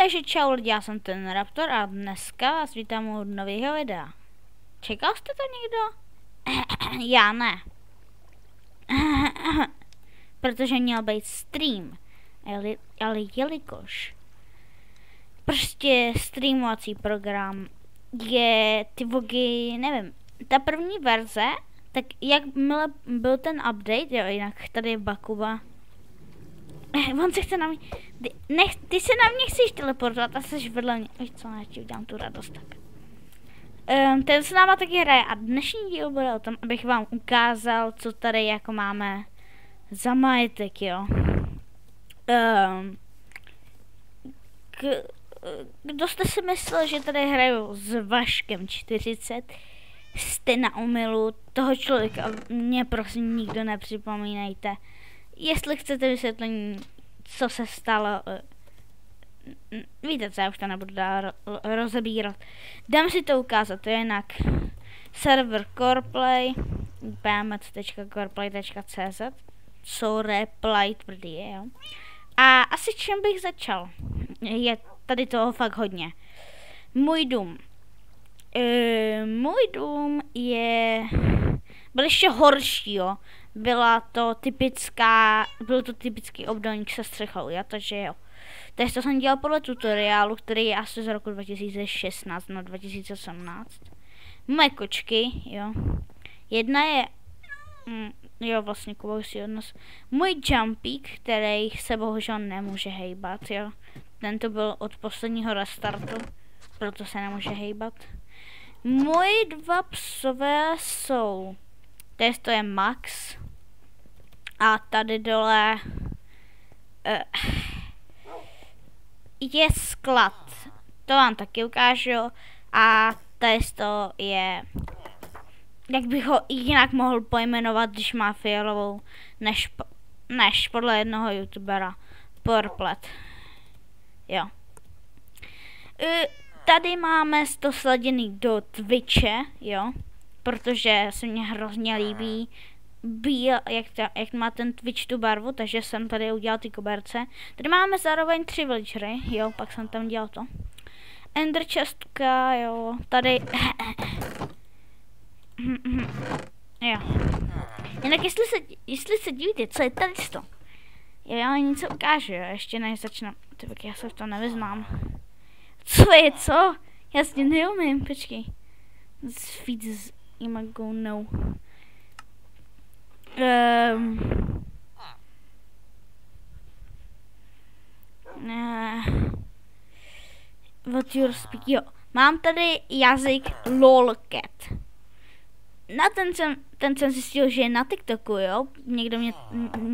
Takže čau lidi, já jsem ten Raptor a dneska vás vítám u nového videa. Čekal jste to někdo? Já ne. Protože měl být stream, ale jelikož prostě streamovací program je ty vogy, nevím, ta první verze, tak jakmile byl ten update, jo, jinak tady je Bakuba. On se chce na mě, ty se na mě chceš teleportovat a jsi vedle mě. Víš co, já ti udělám tu radost tak. Ten s náma taky hraje a dnešní díl bude o tom, abych vám ukázal, co tady jako máme za majetek, jo. Kdo jste si myslel, že tady hraju s Vaškem 40, jste na omylu, toho člověka mě prosím nikdo nepřipomínejte. Jestli chcete vysvětlení, co se stalo, víte co, já už to nebudu dál rozebírat. Dám si to ukázat, to je jinak server Coreplay, pmc.coreplay.cz, co replay tvrdý je, jo. A asi čem bych začal, je tady toho fakt hodně. Můj dům. Můj dům byl ještě horší, jo. Byl to typický obdélník se střechou, jo, takže jo. Takže to jsem dělal podle tutoriálu, který je asi z roku 2016 na 2018. Moje kočky, jo. Jedna je, jo, vlastně Kuba si odnos. Můj jumpík, který se bohužel nemůže hejbat, jo. Tento byl od posledního restartu, proto se nemůže hejbat. Moji dva psové jsou, to je Max a tady dole je sklad, to vám taky ukážu a to je, jak bych ho jinak mohl pojmenovat, když má fialovou, než podle jednoho youtubera, Porplet, jo. Tady máme to sladěný do Twitche, jo, protože se mně hrozně líbí, jak má ten Twitch tu barvu, takže jsem tady udělal ty koberce. Tady máme zároveň 3 villagery, jo, pak jsem tam dělal to. Ender chestka, jo, tady, jo. Jinak jestli se divíte, co je tady to, jo, já něco ukážu, jo, ještě než začnu, tak já se v tom nevyznám. Co je co? Já si neumím, počkej. Feed z imago, no. What you speak, jo. Mám tady jazyk lolcat. Na ten jsem zjistil, že je na TikToku, jo. Někdo mě,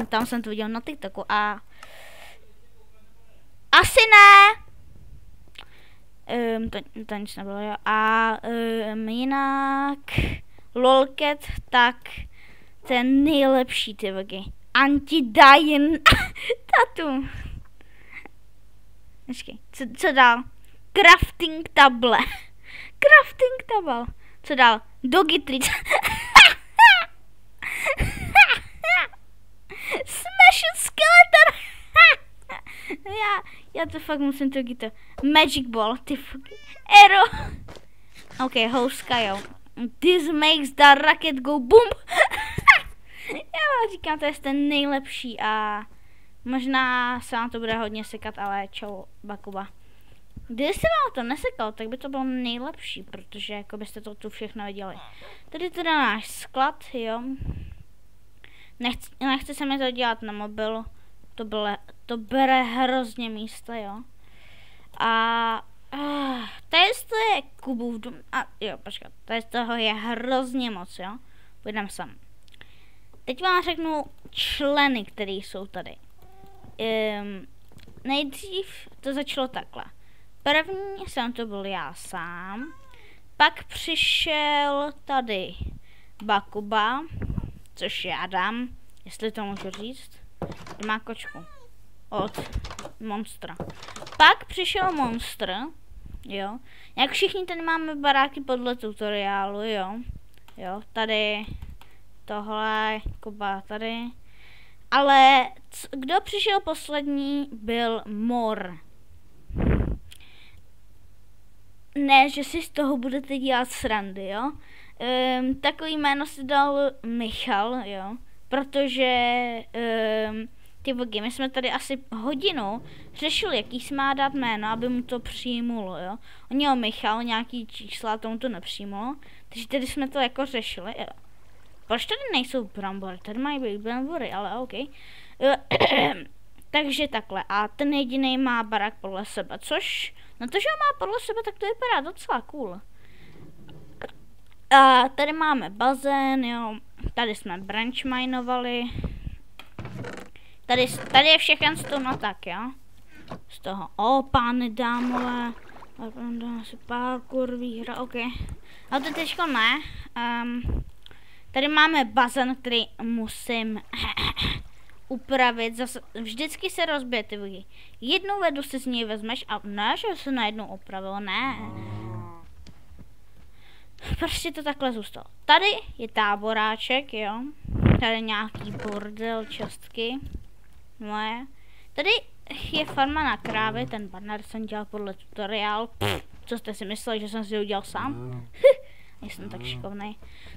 tam jsem to viděl na TikToku a asi ne. To nic nebylo, jo. A jinak lolcat, tak ten nejlepší ty vogy. Anti-dying tattoo. Počkej, co dál? Crafting table. Crafting table. Co dál? Doggy treat. Smash skeleton. Já to fakt musím to gito. Magic ball, ty fucking arrow. Ok, houska, jo. This makes the rocket go boom. Já říkám, to je ten nejlepší a možná se vám to bude hodně sekat, ale čau, Bakuba. Kdyby se vám to nesekalo, tak by to bylo nejlepší, protože jako byste to tu všechno viděli. Tady teda náš sklad, jo. Nechce se mi to dělat na mobilu. To bere hrozně místa, jo. A tady je Kubův dům. A jo, počkat, tady z toho je hrozně moc, jo. Půjdeme sem. Teď vám řeknu členy, které jsou tady. Nejdřív to začalo takhle. První jsem to byl já sám. Pak přišel tady Bakuba, což já dám, jestli to můžu říct. Má kočku od Monstra. Pak přišel Monster, jo. Jak všichni tady máme baráky podle tutoriálu, jo. Jo, tady tohle, Kuba tady. Ale kdo přišel poslední, byl Mor. ne, že si z toho budete dělat srandy, jo. Takový jméno si dal Michal, jo, protože ty vogy, my jsme tady asi hodinu řešili, jaký si má dát jméno, aby mu to přijmulo, jo. On měl Michal, nějaký čísla, tomu to nepřijmulo, takže tady jsme to jako řešili, jo. Proč tady nejsou brambory? Tady mají být brambory, ale OK. Takže takhle. A ten jediný má barák podle sebe, což, no to, že ho má podle sebe, tak to vypadá docela cool. A tady máme bazén, jo. Tady jsme branch minovali. Tady je všechno z toho, no tak, jo. Z toho, pány dámové. Asi parkour, výhra, OK. Ale to teďko ne. Tady máme bazén, který musím upravit. Zase, vždycky se rozbije ty vogy. Jednou vedu si z něj vezmeš a ne, že se najednou opravilo, ne. Prostě to takhle zůstalo. Tady je táboráček, jo. Tady nějaký bordel, častky. Moje. Tady je farma na krávy, ten banner jsem dělal podle tutoriálu. Co jste si mysleli, že jsem si ho udělal sám? Nejsem tak šikovnej.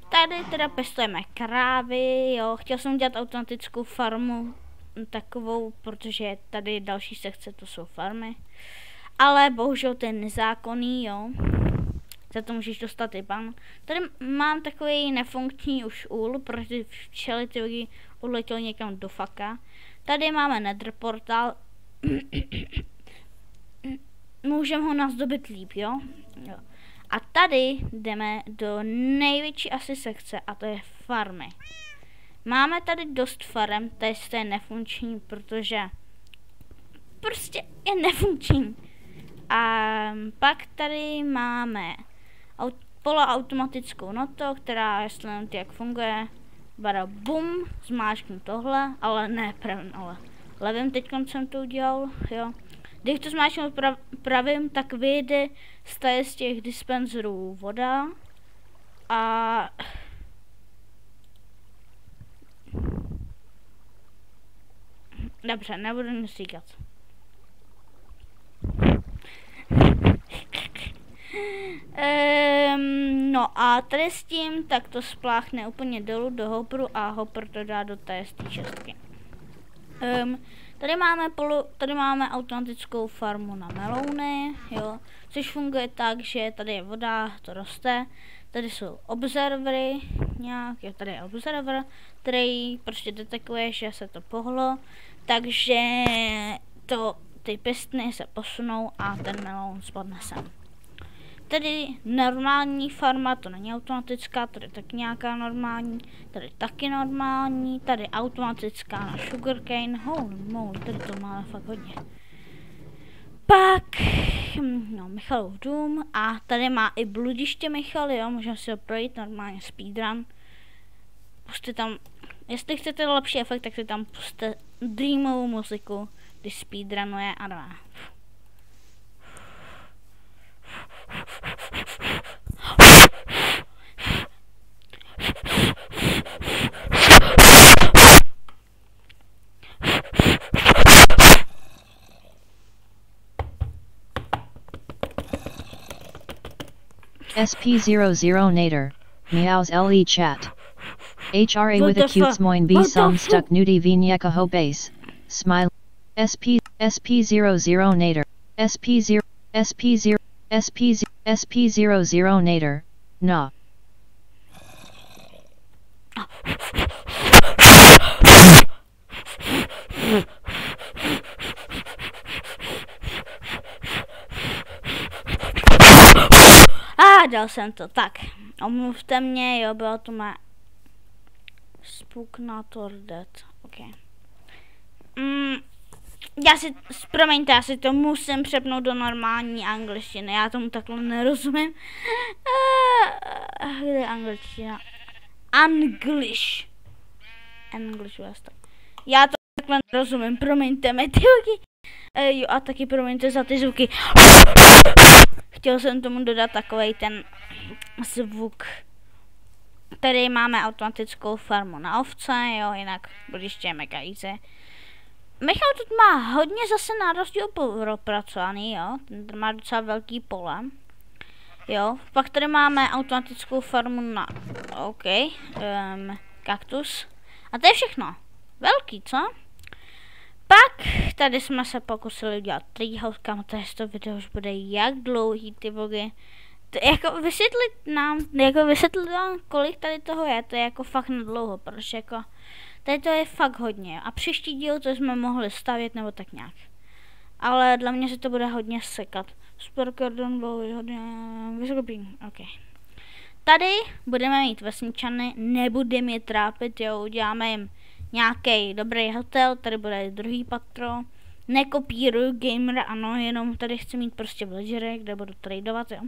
Tady teda pestujeme krávy, jo. Chtěl jsem udělat automatickou farmu takovou, protože tady další sekce, to jsou farmy. Ale bohužel to je nezákonný, jo. Za to můžeš dostat i ban. Tady mám takový nefunkční už úl, protože včely ty odletěl někam do faka. Tady máme nether portál. Můžeme ho nazdobit líp, jo? Jo. A tady jdeme do největší asi sekce a to je farmy. Máme tady dost farem, to je nefunkční, protože prostě je nefunkční. A pak tady máme poloautomatickou noto, která, jestli nevím, jak funguje, bada bum, zmáčknu tohle, ale ne pravým, ale levým teď jsem to udělal, jo. Když to zmáčknu pravým, tak vyjde z těch dispenzerů voda a dobře, nebudu nic říkat. No a tady s tím tak to spláchne úplně dolů do hopru a hopr to dá do té šestky. Tady máme automatickou farmu na melouny, jo, což funguje tak, že tady je voda, to roste, tady jsou observery, nějak, jo, tady je observer, který prostě detekuje, že se to pohlo, takže ty pěstny se posunou a ten meloun spadne sem. Tady normální farma, to není automatická, tady tak nějaká normální, tady taky normální, tady automatická na sugarcane, holy moly, tady to máme fakt hodně. Pak, no, Michalův dům a tady má i bludiště Michal, jo, můžeme si ho projít, normálně speedrun. Puste tam, jestli chcete lepší efekt, tak si tam puste dreamovou muziku, když speedrunuje a dá. SP00 Nader, Meows LE chat. HRA with a cute smoin B some stuck nudie vigneka ho base. Smile. SP00 Nader. SP0 SP00 Nader. Nah. Dal jsem to, tak, omluvte mě, jo, bylo to má Spooknator Dead, ok. Promiňte, já si to musím přepnout do normální angličtiny, já tomu takhle nerozumím. Kde je angličtina? English West. Já to takhle nerozumím, promiňte mi ty zvuky. Jo, a taky promiňte za ty zvuky. Chtěl jsem tomu dodat takovej ten zvuk. Tady máme automatickou farmu na ovce, jo, jinak bludiště je mega easy. Michal тут má hodně zase na rozdíl propracovaný, jo, ten má docela velký pole. Jo, pak tady máme automatickou farmu na, OK, kaktus. A to je všechno. Velký, co? Pak tady jsme se pokusili udělat treehouse, kam to video už bude jak dlouhý, ty bogy. Jako vysvětlit nám, kolik tady toho je, to je jako fakt na dlouho, protože jako tady to je fakt hodně. A příští díl to jsme mohli stavět nebo tak nějak. Ale dla mě se to bude hodně sekat. Supercordon byl hodně vysokopný, OK. Tady budeme mít vesničany, nebudeme je trápit, jo, uděláme jim nějaký dobrý hotel, tady bude druhý patro. Nekopíruju gamera, ano, jenom tady chci mít prostě villagery, kde budu tradovat, jo.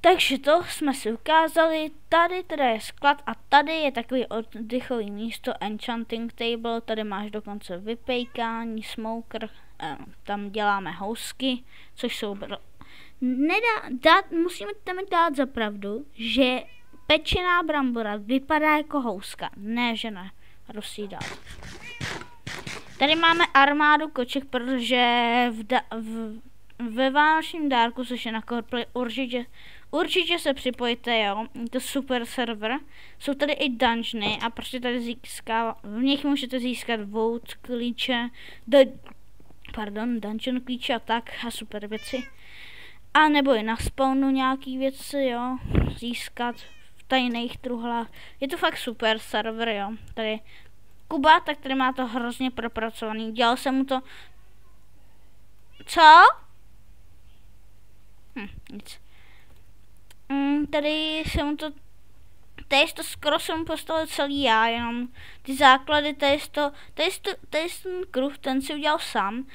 Takže to jsme si ukázali, tady teda je sklad a tady je takový oddychový místo, enchanting table, tady máš dokonce vypejkání, smoker, tam děláme housky, což jsou... musíme tam dát za pravdu, že pečená brambora vypadá jako houska, ne že ne, rozsídá. Tady máme armádu koček, protože ve vánočním dárku, což je na Coreplay, určitě se připojte, jo, je to super server. Jsou tady i dungeony a prostě tady v nich můžete získat vote klíče, dungeon klíče a tak a super věci. A nebo i na spawnu nějaký věci, jo, získat v tajných truhlách. Je to fakt super server, jo, tady Kuba, tak tady má to hrozně propracovaný. Dělal jsem mu to... Co? Nic. Tady jsem to... Tady to skoro jsem postavil celý já, jenom ty základy, tady ten kruh, ten si udělal sám.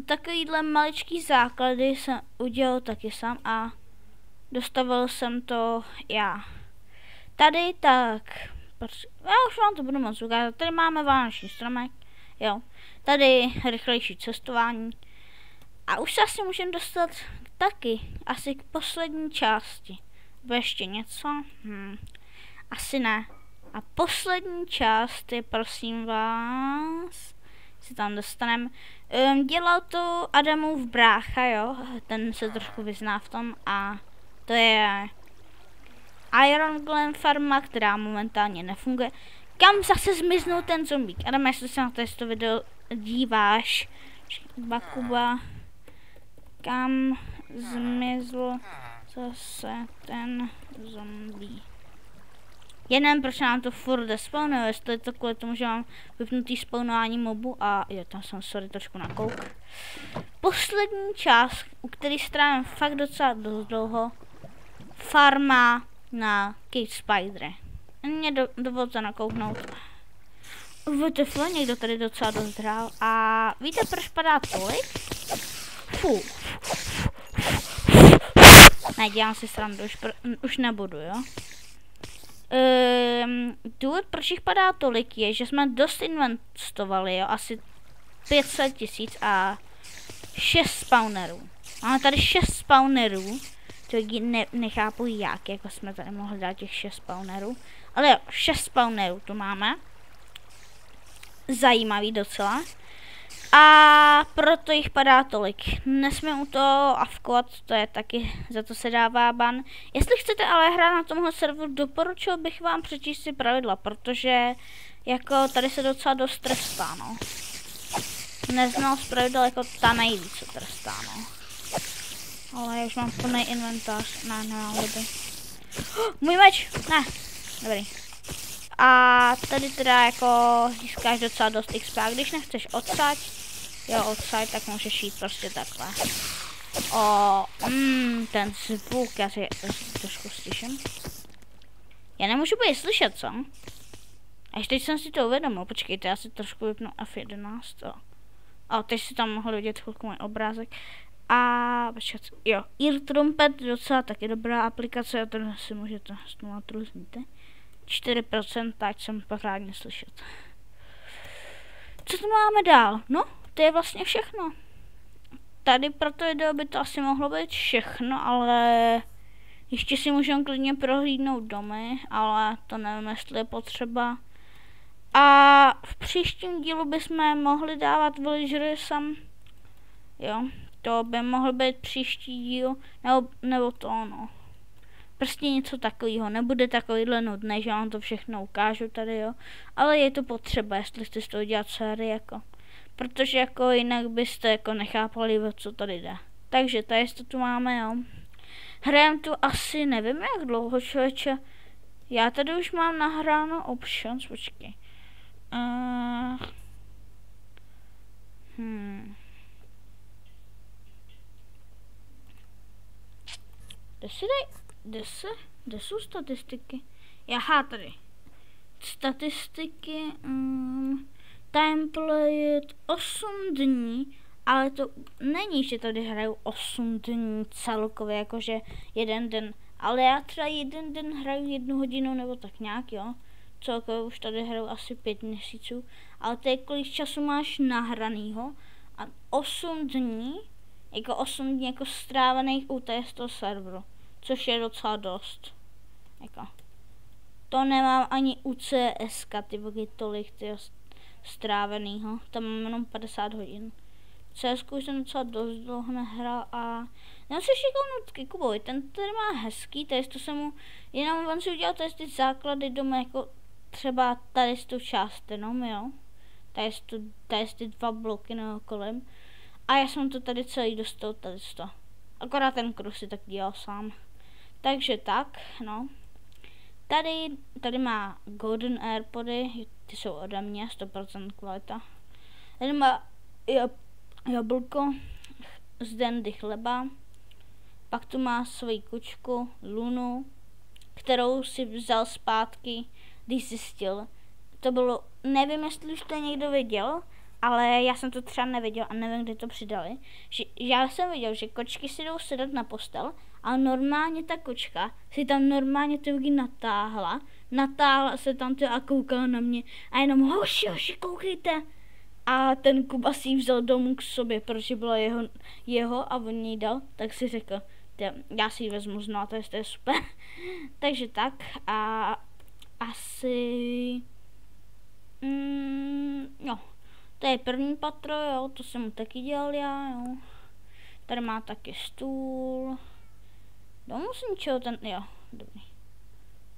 Takovýhle maličký základy jsem udělal taky sám a dostavil jsem to já. Tady tak... Já už vám to budu moc ukázat. Tady máme vánoční stromek, jo. Tady rychlejší cestování. A už se asi můžeme dostat taky asi k poslední části. Bude ještě něco? Asi ne. A poslední část je, prosím vás, si tam dostaneme. Dělal to Adamův brácha, jo. Ten se trošku vyzná v tom a to je Iron Glen farma, která momentálně nefunguje. Kam zase zmiznul ten zombík? Adam, jestli se na to video díváš, Kuba, kam zmizl zase ten zombík? Jenom proč nám to furt despawnuje, jestli je to kvůli tomu, že mám vypnutý spawnování mobu a jo, tam jsem sorry trošku nakouk. Poslední část, u který strávím fakt docela dlouho, farma na Cave Spidery. Mě dovolte nakouknout. WTF, někdo tady docela dost hrál. A víte, proč padá tolik? Ne, dělám si srandu, už nebudu, jo. Důvod, proč jich padá tolik, je, že jsme dost investovali, jo, asi 500 000 a 6 spawnerů. Máme tady 6 spawnerů. To nechápu jak, jako jsme tady mohli dát těch 6 spawnerů. Ale jo, 6 spawnerů tu máme. Zajímavý docela. A proto jich padá tolik. Nesmím u toho avkovat, to je taky, za to se dává ban. Jestli chcete ale hrát na tomhle serveru, doporučil bych vám přečíst si pravidla, protože jako tady se docela dost trestá, no. Neznalost pravidel jako ta nejvíc trestá, no. Ale já už mám plný inventář. Ne, můj meč! Ne, dobrý. A tady teda jako získáš docela dost XP. A když nechceš odsaď, tak můžeš jít prostě takhle. Ten zvuk, já si trošku slyším. Já nemůžu být slyšet, co? Až teď jsem si to uvědomil, počkejte, já si trošku vypnu F11. Teď si tam mohl vidět chvilku můj obrázek. A počkat, jo, Ear Trumpet, docela taky dobrá aplikace, a to si můžete snovat různíte. 4%, ať jsem pořádně slyšet. Co tu máme dál? No, to je vlastně všechno. Tady pro to video by to asi mohlo být všechno, ale ještě si můžeme klidně prohlídnout domy, ale to nevím, jestli je potřeba. A v příštím dílu bychom mohli dávat villagery sem. Jo, to by mohl být příští díl, nebo to no. Prostě něco takového, nebude takovýhle nudné, že vám to všechno ukážu tady, jo. Ale je to potřeba, jestli chci z toho dělat sérii, jako. Protože jako jinak byste jako nechápali, o co tady jde. Takže tady to tu máme, jo. Hrajem tu asi, nevím jak dlouho, člověče. Já tady už mám nahráno options, počkej. Kde jsou statistiky? Jaha, tady. Statistiky, timeplayed 8 dní, ale to není, že tady hraju 8 dní celkově, jakože jeden den. Ale já třeba jeden den hraju 1 hodinu nebo tak nějak, jo. Celkově už tady hraju asi 5 měsíců. Ale to je kolik času máš nahranýho. A 8 dní, jako 8 dní jako strávených u toho serveru. Což je docela dost. Jako. To nemám ani u CSK, ty bogy tolik tyho strávenýho. Tam mám jenom 50 hodin. CSK už jsem docela dost dlouho nehrál a nevím si šikovnout ke Kubovi, ten tady má hezký test, to jsem mu, jenom on si udělal ty základy doma, jako třeba tady z tu část jenom, jo, tady ty 2 bloky nebo kolem a já jsem to tady celý dostal tady z toho, akorát ten kruh si tak dělal sám, takže tak, no, tady má Golden Airpody, ty jsou ode mě, 100% kvalita, tady má jablko z Dandy chleba, pak tu má svoji kočku Lunu, kterou si vzal zpátky, když zjistil. To bylo, nevím, jestli už to někdo viděl, ale já jsem to třeba neviděl a nevím, kde to přidali. Já jsem viděl, že kočky si jdou sedat na postel, ale normálně ta kočka si tam normálně ty lidi natáhla se tam a koukala na mě a jenom hoši, koukejte. A ten Kuba si ji vzal domů k sobě, protože byla jeho a on ji dal, tak si řekl, já si ji vezmu znovu, to je super. Takže tak a asi, jo, to je první patro, jo, to jsem mu taky dělal já, jo. Tady má taky stůl, musím čeho jo, dobrý.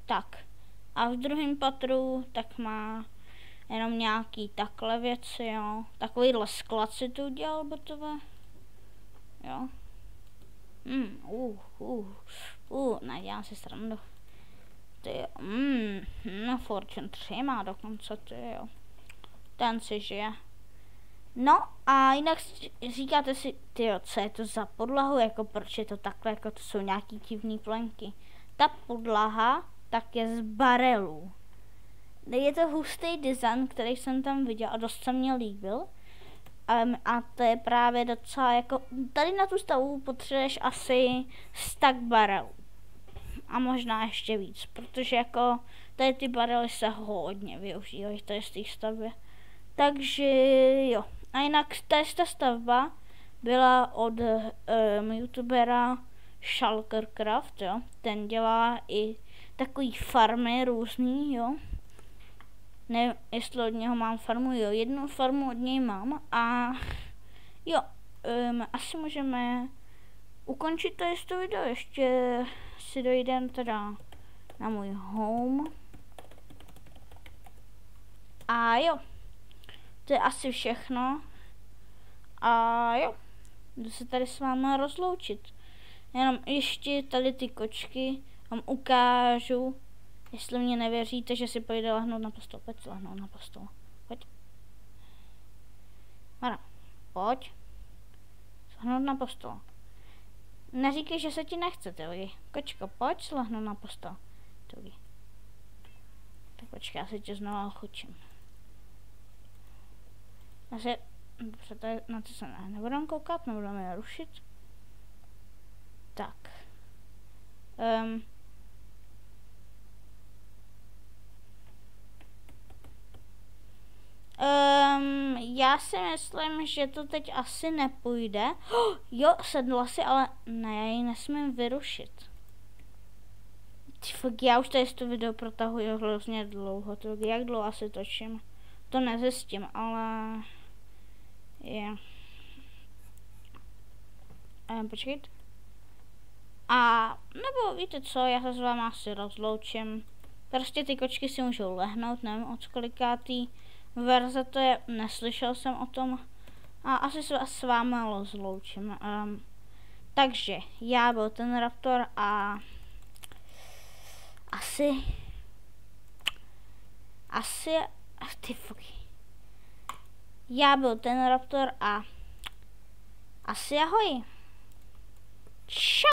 Tak, a v druhém patru tak má jenom nějaký takhle věci, jo. Takovýhle sklad si tu udělal, botové. Jo. Nadělám si srandu. Ty no Fortune 3 má dokonce, ty jo. Ten si žije. No a jinak říkáte si, tyjo, co je to za podlahu, jako proč je to takhle, jako to jsou nějaký divný plenky. Ta podlaha tak je z barelů. Je to hustý design, který jsem tam viděl a dost se mně líbil. A to je právě docela jako, tady na tu stavu potřebuješ asi stack barelů. A možná ještě víc, protože jako tady ty barely se hodně využívají tady z té stavbě. Takže jo. A jinak ta stavba byla od youtubera Shulkercraft, jo. Ten dělá i takový farmy různý, jo. Nevím, jestli od něho mám farmu, jo, jednu farmu od něj mám a jo, asi můžeme ukončit to video, ještě si dojdem teda na můj home a jo, to je asi všechno a jo, jdu se tady s vámi rozloučit, jenom ještě tady ty kočky vám ukážu. Jestli mě nevěříte, že si pojde lehnout na postel, pojď lehnout na postel, pojď. Mara, pojď. Lehnout na postel. Neříkej, že se ti nechce, Tilgy. Kočko, pojď lehnout na postel, Tilgy. Tak počkej, já si tě znovu ochučím. Dobře, na to se nebudeme koukat, nebudeme je rušit. Tak. Já si myslím, že to teď asi nepůjde. Jo, sedla si, ale ne, já ji nesmím vyrušit. Fakt, já už tady to video protahuji hrozně dlouho. Jak dlouho asi točím? To nezjistím, ale je. Počkejte. A nebo víte co, já se s váma asi rozloučím. Prostě ty kočky si můžou lehnout, nevím od kolikátý verze to je, neslyšel jsem o tom. A asi se s vámi rozloučím. Takže já byl ten Raptor a asi ty fuky. Já byl ten Raptor a asi ahoj. Čau.